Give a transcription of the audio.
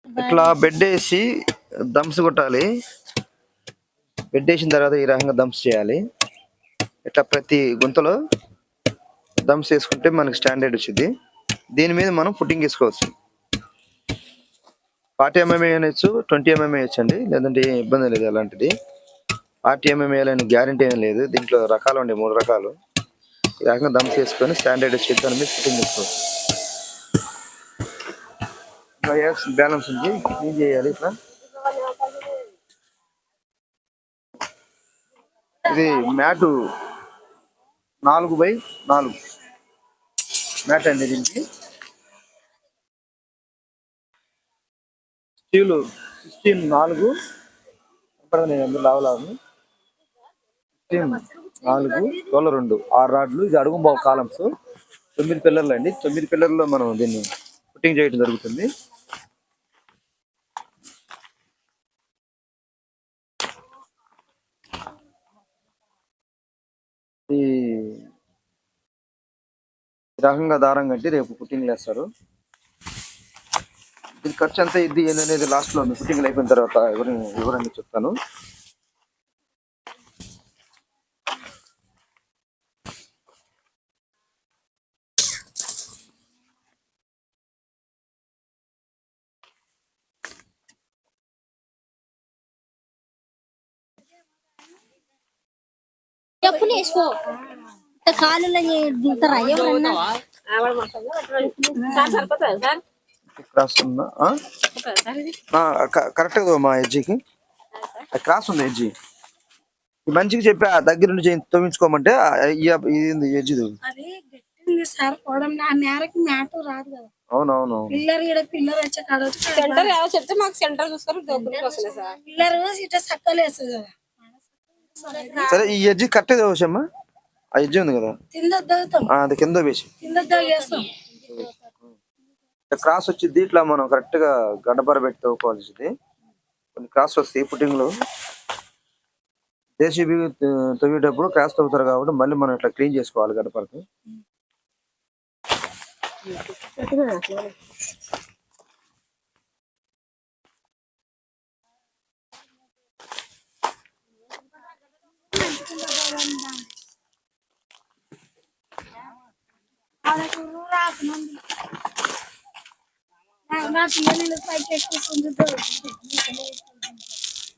ఇట్లా బెడ్ వేసి దమ్స్ కొట్టాలి. బెడ్ వేసిన తర్వాత ఈ రకంగా దమ్స్ చేయాలి. ఇట్లా ప్రతి గుంతలో దమ్స్ వేసుకుంటే మనకి స్టాండర్డ్ వచ్చింది. దీని మీద మనం ఫుట్టింగ్ వేసుకోవచ్చు. 40 mm వేయచ్చు, 20 mm వేయచ్చు అండి, లేదంటే ఇబ్బంది లేదు. అలాంటిది 40 mm వేయాలని గ్యారంటీ ఏం లేదు. దీంట్లో రకాలు ఉండే 3 రకాలు. ఈ రకంగా దమ్స్ వేసుకొని స్టాండర్డ్ వచ్చి దాని మీద ఫుట్టింగ్ వేసుకోవచ్చు. బ్యాలెన్స్ ఉంది, క్లీన్ చేయాలి. ఇట్లా ఇది మ్యాటు 4x4 మ్యాట్ అండి. దీనికి స్టీలు 16 4 లావు 4 తోల 2 6 రాడ్లు. ఇది అడుగు బావు కాలమ్స్. 9 పిల్లర్లు అండి. 9 పిల్లర్లో మనం దీన్ని ఫుట్టింగ్ చేయడం జరుగుతుంది. ఈ రకంగా దారం కట్టి రేపు ఫుట్టింగ్లు వేస్తారు. ఇది ఖర్చు అంతా ఇది ఏంటనేది లాస్ట్ లో ఫిట్టింగ్ అయిపోయిన తర్వాత వివరంగా చెప్తాను. క్రాస్ ఉందా? కరెక్ట్ మా ఎడ్జికి క్రాస్ ఉంది. ఎడ్జి మంచిగా చెప్పా, దగ్గర నుండి తవ్వించుకోమంటే ఇది ఎడ్జి. అవునవును. సరే, ఈ ఎడ్జి కరెక్ట్ అవసరమ్మా. ఆ ఎడ్జి ఉంది కదా, అది కింద వేసి క్రాస్ వచ్చింది. ఇట్లా మనం కరెక్ట్ గా గడ్డపర పెట్టి తవ్వుకోవాల్సింది. కొన్ని క్రాస్ వస్తాయి పుట్టింగ్ లో. జేసీబీ తవ్వేటప్పుడు క్రాస్ తవ్వుతారు కాబట్టి మళ్ళీ మనం ఇట్లా క్లీన్ చేసుకోవాలి గడ్డపరకి.